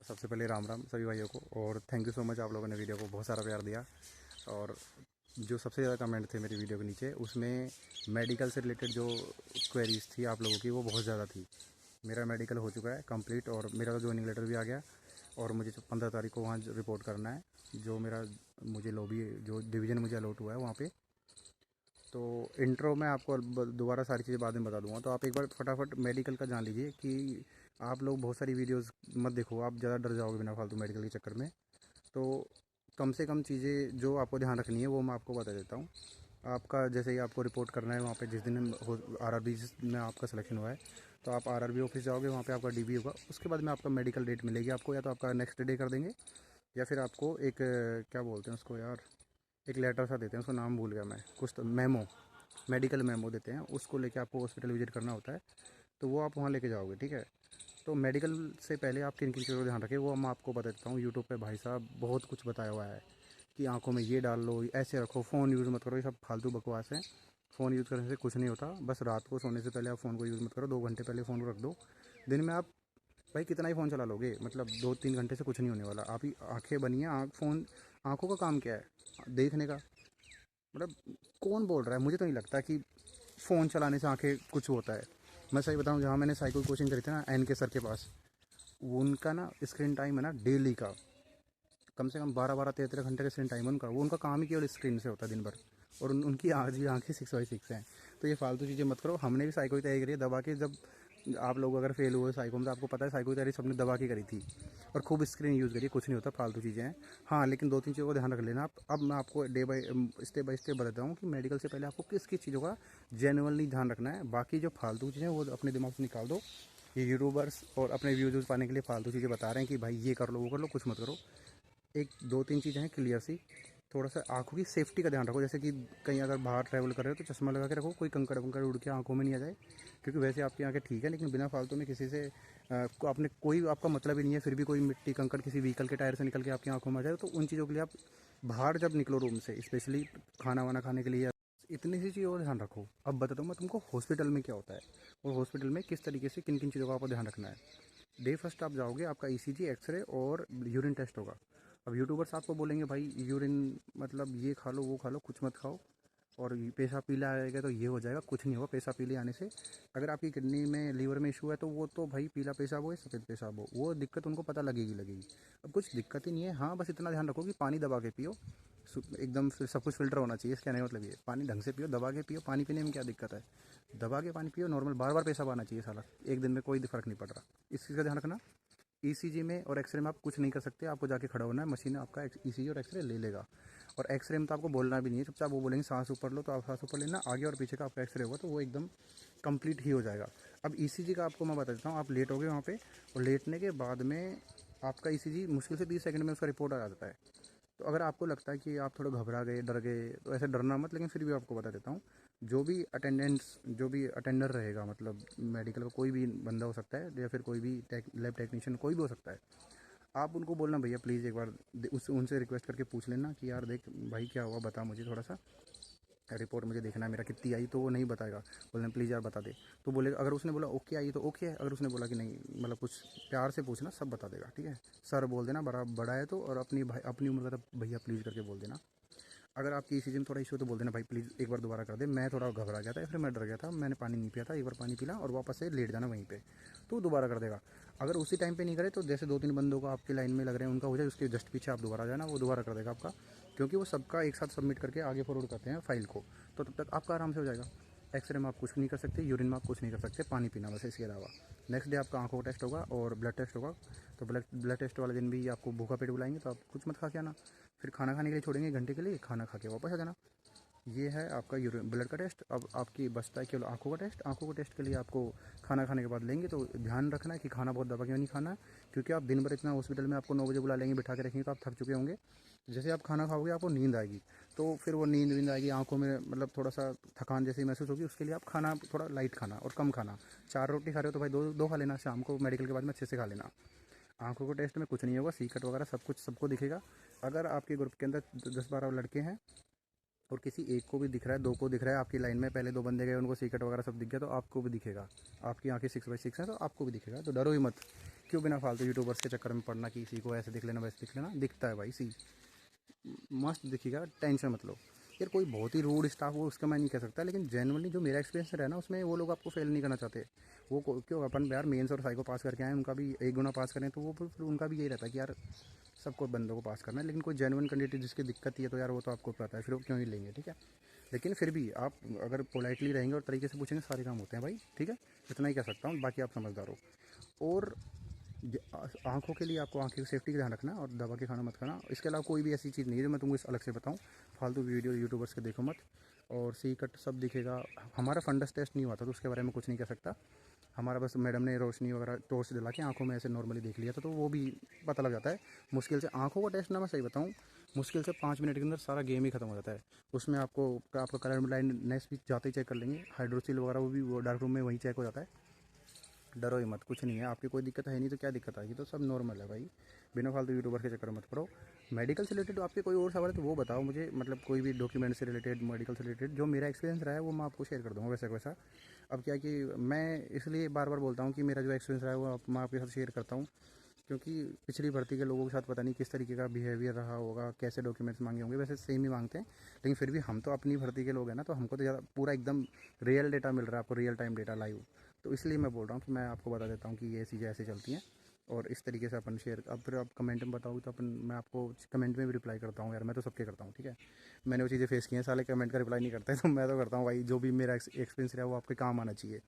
सबसे पहले राम राम सभी भाइयों को, और थैंक यू सो मच। आप लोगों ने वीडियो को बहुत सारा प्यार दिया। और जो सबसे ज़्यादा कमेंट थे मेरी वीडियो के नीचे, उसमें मेडिकल से रिलेटेड जो क्वेरीज थी आप लोगों की, वो बहुत ज़्यादा थी। मेरा मेडिकल हो चुका है कंप्लीट, और मेरा तो ज्वाइनिंग लेटर भी आ गया। और मुझे 15 तारीख को वहाँ रिपोर्ट करना है, जो मेरा मुझे लॉबी जो डिवीज़न मुझे अलॉट हुआ है वहाँ पे। तो इंट्रो में आपको दोबारा सारी चीज़ें बाद में बता दूंगा। तो आप एक बार फटाफट मेडिकल का जान लीजिए कि आप लोग बहुत सारी वीडियोस मत देखो, आप ज़्यादा डर जाओगे बिना फालतू मेडिकल के चक्कर में। तो कम से कम चीज़ें जो आपको ध्यान रखनी है वो मैं आपको बता देता हूँ। आपका जैसे ही आपको रिपोर्ट करना है वहाँ पे, जिस दिन आरआरबी में आपका सिलेक्शन हुआ है, तो आप आरआरबी ऑफिस जाओगे, वहाँ पे आपका डीबी होगा। उसके बाद में आपका मेडिकल डेट मिलेगी आपको, या तो आपका नेक्स्ट डे कर देंगे, या फिर आपको एक क्या बोलते हैं उसको यार, एक लेटर सा देते हैं, उसका नाम भूल गया मैं, कुछ तो मेमो, मेडिकल मेमो देते हैं, उसको लेके आपको हॉस्पिटल विजिट करना होता है। तो वो आप वहाँ लेके जाओगे, ठीक है। तो मेडिकल से पहले आप किन किन चीज़ों का ध्यान रखें वो मैं आपको बता देता हूँ। यूट्यूब पे भाई साहब बहुत कुछ बताया हुआ है कि आंखों में ये डाल लो, ऐसे रखो, फ़ोन यूज़ मत करो, ये सब फालतू बकवास है। फ़ोन यूज़ करने से कुछ नहीं होता। बस रात को सोने से पहले आप फ़ोन को यूज़ मत करो, 2 घंटे पहले फ़ोन को रख दो। दिन में आप भाई कितना ही फ़ोन चला लोगे, मतलब 2-3 घंटे से कुछ नहीं होने वाला। आप ही आँखें बनी हैं, फ़ोन, आँखों का काम क्या है, देखने का। मतलब कौन बोल रहा है, मुझे तो नहीं लगता कि फ़ोन चलाने से आंखें कुछ होता है। मैं सही बताऊं, जहाँ मैंने साइकिल कोचिंग करी थी ना, एन के सर के पास, वो उनका ना स्क्रीन टाइम है ना डेली का, कम से कम 12-13 घंटे का स्क्रीन टाइम है उनका। वो उनका काम ही केवल स्क्रीन से होता है दिन भर। और उनकी आज भी आंखें 6/6 हैं। तो ये फालतू चीज़ें मत करो। हमने भी साइको की तैयारी करी है दबा के। जब आप लोग अगर फेल हुए साइको में, तो आपको पता है साइको की तैयारी सबने दबा के करी थी, और खूब स्क्रीन यूज़ करिए, कुछ नहीं होता, फालतू चीज़ें हैं। हाँ, लेकिन 2-3 चीज़ों का ध्यान रख लेना आप। अब मैं आपको स्टेप बाय स्टेप बताता हूँ कि मेडिकल से पहले आपको किस किस चीज़ों का जेन्युइनली ध्यान रखना है। बाकी जो फालतू चीज़ें हैं वो अपने दिमाग से निकाल दो। ये यूट्यूबर्स और अपने व्यूज़ पाने के लिए फालतू चीज़ें बता रहे हैं कि भाई ये कर लो वो कर लो, कुछ मत करो। एक 2-3 चीज़ें हैं क्लियर सी। थोड़ा सा आँखों की सेफ्टी का ध्यान रखो, जैसे कि कहीं अगर बाहर ट्रैवल कर रहे हो तो चश्मा लगा के रखो, कोई कंकड़ वंकड़ उड़ के आँखों में नहीं आ जाए। क्योंकि वैसे आपकी आँखें ठीक है, लेकिन बिना फालतू में किसी से आपने कोई आपका मतलब ही नहीं है, फिर भी कोई मिट्टी कंकड़ किसी व्हीकल के टायर से निकल के आपकी आँखों में आ जाए, तो उन चीज़ों के लिए आप बाहर जब निकलो रूम से, स्पेशली खाना वाना खाने के लिए, इतनी सी चीज़ों का ध्यान रखो। अब बताता हूँ मैं तुमको हॉस्पिटल में क्या होता है, और हॉस्पिटल में किस तरीके से किन किन चीज़ों का आपको ध्यान रखना है। डे फर्स्ट आप जाओगे, आपका ईसीजी, एक्सरे और यूरिन टेस्ट होगा। अब यूट्यूबर्स आपको बोलेंगे भाई यूरिन मतलब ये खा लो वो खा लो, कुछ मत खाओ, और पेशाब पीला आएगा तो ये हो जाएगा, कुछ नहीं होगा पेशाब पीले आने से। अगर आपकी किडनी में लीवर में इशू है तो वो तो भाई पीला पेशाब हो या सफ़ेद पेशाब हो, वो दिक्कत उनको पता लगेगी लगेगी। अब कुछ दिक्कत ही नहीं है। हाँ, बस इतना ध्यान रखो कि पानी दबा के पियो, एकदम सब कुछ फ़िल्टर होना चाहिए। इसका नहीं मतलब ये पानी ढंग से पियो, दबा के पियो। पानी पीने में क्या दिक्कत है, दबा के पानी पियो, नॉर्मल बार बार पेशाब आना चाहिए साला, एक दिन में कोई फ़र्क नहीं पड़ रहा। इस चीज़ का ध्यान रखना। ईसीजी में और एक्सरे में आप कुछ नहीं कर सकते, आपको जाके खड़ा होना है, मशीन आपका ईसीजी और एक्सरे ले लेगा। और एक्सरे में तो आपको बोलना भी नहीं है, चुपचाप वो बोलेंगे सांस ऊपर लो तो आप सांस ऊपर लेना, आगे और पीछे का आपका एक्सरे होगा तो वो एकदम कंप्लीट ही हो जाएगा। अब ईसीजी का आपको मैं बता देता हूँ। आप लेट हो गए वहाँ पे, और लेटने के बाद में आपका ईसीजी मुश्किल से 30 सेकंड में उसका रिपोर्ट आ जाता है। तो अगर आपको लगता है कि आप थोड़ा घबरा गए, डर गए, तो ऐसे डरना मत। लेकिन फिर भी आपको बता देता हूँ, जो भी अटेंडर रहेगा, मतलब मेडिकल का कोई भी बंदा हो सकता है, या फिर कोई भी लैब टेक्नीशियन कोई भी हो सकता है, आप उनको बोलना भैया प्लीज़ एक बार उनसे रिक्वेस्ट करके पूछ लेना कि यार देख भाई क्या हुआ, बता मुझे थोड़ा सा, रिपोर्ट मुझे देखना है मेरा कितनी आई। तो वो नहीं बताएगा, बोलना प्लीज़ यार बता दे। तो बोलेगा, अगर उसने बोला ओके आई तो ओके है, अगर उसने बोला कि नहीं, मतलब कुछ प्यार से पूछना, सब बता देगा, ठीक है। सर बोल देना, बड़ा बड़ा है तो, और अपनी भाई अपनी उम्र का तो भैया प्लीज़ करके बोल देना। अगर आपकी इसी में थोड़ा इशू तो बोल देना भाई प्लीज़ एक बार दोबारा कर दे, मैं थोड़ा घबरा गया था या फिर मैं डर गया था, मैंने पानी नहीं पिया था, एक बार पानी पिला और वापस से लेट जाना वहीं पे, तो दोबारा कर देगा। अगर उसी टाइम पे नहीं करे तो जैसे 2-3 बंदों को आपकी लाइन में लग रहे हैं उनका हो जाए, उसके जस्ट पीछे आप दोबारा जाना, वो दोबारा कर देगा आपका। क्योंकि वो सबका एक साथ सबमिट करके आगे फॉरवर्ड करते हैं फाइल को, तो तब तक आपका आराम से हो जाएगा। एक्सरे में आप कुछ नहीं कर सकते, यूरिन में आप कुछ नहीं कर सकते, पानी पीना बस, इसके अलावा। नेक्स्ट डे आपका आंखों का टेस्ट होगा और ब्लड टेस्ट होगा। तो ब्लड टेस्ट वाले दिन भी आपको भूखा पेट बुलाएंगे, तो आप कुछ मत खा के आना। फिर खाना खाने के लिए छोड़ेंगे घंटे के लिए, खाना खा के वापस आ जाना। ये है आपका यूरिन ब्लड का टेस्ट। अब आपकी बचता है केवल आँखों का टेस्ट। आँखों का टेस्ट के लिए आपको खाना खाने के बाद लेंगे, तो ध्यान रखना है कि खाना बहुत दबा के नहीं खाना है, क्योंकि आप दिन भर इतना हॉस्पिटल में आपको 9 बजे बुला लेंगे, बिठा के रखेंगे, तो आप थक चुके होंगे। जैसे आप खाना खाओगे आपको नींद आएगी, तो फिर वो नींद आएगी, आँखों में मतलब थोड़ा सा थकान जैसी महसूस होगी। उसके लिए आप खाना थोड़ा लाइट खाना और कम खाना। 4 रोटी खा रहे हो तो भाई दो दो खा लेना, शाम को मेडिकल के बाद में अच्छे से खा लेना। आँखों के टेस्ट में कुछ नहीं होगा, सीकट वगैरह सब कुछ सबको दिखेगा। अगर आपके ग्रुप के अंदर 10-12 लड़के हैं और किसी एक को भी दिख रहा है, 2 को दिख रहा है, आपकी लाइन में पहले 2 बंदे गए, उनको सीकट वगैरह सब दिख गया, तो आपको भी दिखेगा। आपकी आंखें 6/6 हैं तो आपको भी दिखेगा, तो डरो ही मत। क्यों बिना फालतू यूट्यूबर्स के चक्कर में पड़ना कि इसी को ऐसे दिख लेना वैसे दिख लेना। दिखता है भाई, सी मस्त दिखेगा, टेंशन मत लो। यार कोई बहुत ही रूड स्टाफ हो उसका मैं नहीं कह सकता, लेकिन जेनुअनली जो मेरा एक्सपीरियंस रहा ना उसमें वो लोग आपको फेल नहीं करना चाहते। वो क्यों, अपन यार मेंस और साइको पास करके आए, उनका भी एक गुना पास करें तो वो फिर उनका भी यही रहता है कि यार सबको बंदों को पास करना है। लेकिन कोई जेनुअन कैंडिडेट जिसकी दिक्कत ही है तो यार वो तो आपको पता है, फिर वो क्यों ही लेंगे, ठीक है। लेकिन फिर भी आप अगर पोलाइटली रहेंगे और तरीके से पूछेंगे सारे काम होते हैं भाई, ठीक है। इतना ही कह सकता हूँ, बाकी आप समझदार हो। और आँखों के लिए आपको आँखों की सेफ्टी का ध्यान रखना और दबा के खाना मत खाना। इसके अलावा कोई भी ऐसी चीज़ नहीं है जो मैं तुमको इस अलग से बताऊँ। फालतू वीडियो यूट्यूबर्स के देखो मत। और सी कट सब दिखेगा। हमारा फंडस टेस्ट नहीं हुआ था तो उसके बारे में कुछ नहीं कह सकता। हमारा बस मैडम ने रोशनी वगैरह टॉर्च दिला के आँखों में ऐसे नॉर्मली देख लिया था, तो वो भी पता लग जाता है। मुश्किल से आँखों का टेस्ट ना, मैं सही बताऊँ, मुश्किल से 5 मिनट के अंदर सारा गेम ही खत्म हो जाता है। उसमें आपका कलर ब्लाइंडनेस भी जाते ही चेक कर लेंगे। हाइड्रोसिल वगैरह वो भी वो डार्क रूम में वहीं चेक हो जाता है। डरो ही मत, कुछ नहीं है। आपकी कोई दिक्कत है नहीं तो क्या दिक्कत आएगी, तो सब नॉर्मल है भाई। बिना फालतू यूट्यूबर के चक्कर में मत पड़ो। मेडिकल से रिलेटेड आपके कोई और सवाल है तो वो बताओ मुझे, मतलब कोई भी डॉक्यूमेंट से रिलेटेड, मेडिकल से रिलेटेड जो मेरा एक्सपीरियंस रहा है वो मैं आपको शेयर कर दूँगा वैसा वैसा। अब क्या कि मैं इसलिए बार बार बोलता हूँ कि मेरा जो एक्सपीरियंस रहा है वो मैं आपके साथ शेयर करता हूँ, क्योंकि पिछली भर्ती के लोगों के साथ पता नहीं किस तरीके का बिहेवियर रहा होगा, कैसे डॉक्यूमेंट्स मांगे होंगे। वैसे सेम ही मांगते हैं, लेकिन फिर भी हम तो अपनी भर्ती के लोग हैं ना, तो हमको तो ज़्यादा पूरा एकदम रियल डेटा मिल रहा है आपको, रियल टाइम डेटा लाइव। तो इसलिए मैं बोल रहा हूँ कि मैं आपको बता देता हूँ कि ये चीज़ें ऐसे चलती हैं। और इस तरीके से अपन शेयर, अब फिर आप कमेंट में बताओगे तो अपन, मैं आपको कमेंट में भी रिप्लाई करता हूँ यार, मैं तो सबके करता हूँ, ठीक है। मैंने वो चीज़ें फेस की हैं, साले कमेंट का रिप्लाई नहीं करते तो मैं तो करता हूँ भाई। जो भी मेरा एक्सपीरियंस रहा है वो आपके काम आना चाहिए।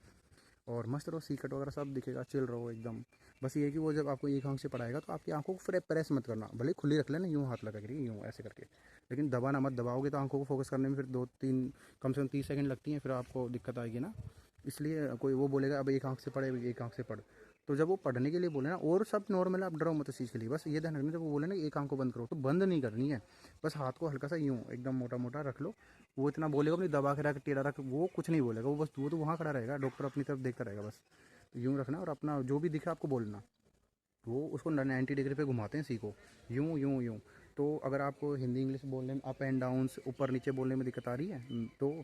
और मस्त रहो, सीकट वगैरह सब दिखेगा, चिल रहो एकदम। बस ये है कि वो जब आपको एक आंख से पढ़ाएगा तो आपकी आंखों को फिर प्रेस मत करना, भले खुली रख लेना, यूँ हाथ लगा के यूँ ऐसे करके, लेकिन दबाना मत। दबाओगे तो आंखों को फोकस करने में फिर 2-3 कम से कम 30 सेकंड लगती हैं, फिर आपको दिक्कत आएगी ना। इसलिए कोई वो बोलेगा अब एक आंख से पढ़े, एक आंख से पढ़, तो जब वो पढ़ने के लिए बोले ना, और सब नॉर्मल है, आप डरो मत इस चीज़ के लिए। बस ये ध्यान रखना, जब वो बोले ना कि एक आंख को बंद करो तो बंद नहीं करनी है। बस हाथ को हल्का सा यूँ एकदम मोटा मोटा रख लो। वो इतना बोलेगा अपनी दबा के रख, टेढ़ा रख, वो कुछ नहीं बोलेगा। वो बस वो तो वहाँ खड़ा रहेगा, डॉक्टर अपनी तरफ देखता रहेगा बस। तो यूँ रखना और अपना जो भी दिखे आपको बोलना। वो उसको 90 डिग्री पे घुमाते हैं सी को, यूँ यूँ यूँ। तो अगर आपको हिंदी इंग्लिश बोलने में, अप एंड डाउन्स ऊपर नीचे बोलने में दिक्कत आ रही है, तो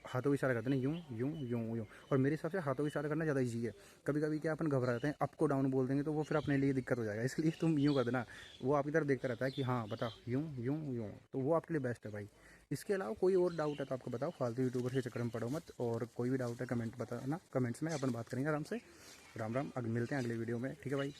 हाथों का इशारा करते हैं, यूँ यूँ यूँ यूँ। और मेरे हिसाब से हाथों का इशारा करना ज़्यादा ईजी है। कभी कभी क्या अपन घबरा जाते हैं, अप को डाउन बोल देंगे तो वो फिर अपने लिए दिक्कत हो जाएगा, इसलिए तुम यूँ कर देना। वो आपकी तरफ देखता रहता है कि हाँ बता, यूँ यूँ यूँ, तो वो आपके लिए बेस्ट है भाई। इसके अलावा कोई और डाउट है तो आपको बताओ, फालतू यूट्यूबर के चक्कर में पड़ो मत। और कोई भी डाउट है कमेंट बताना, कमेंट्स में अपन बात करेंगे आराम से। राम राम, अगर मिलते हैं अगले वीडियो में, ठीक है भाई।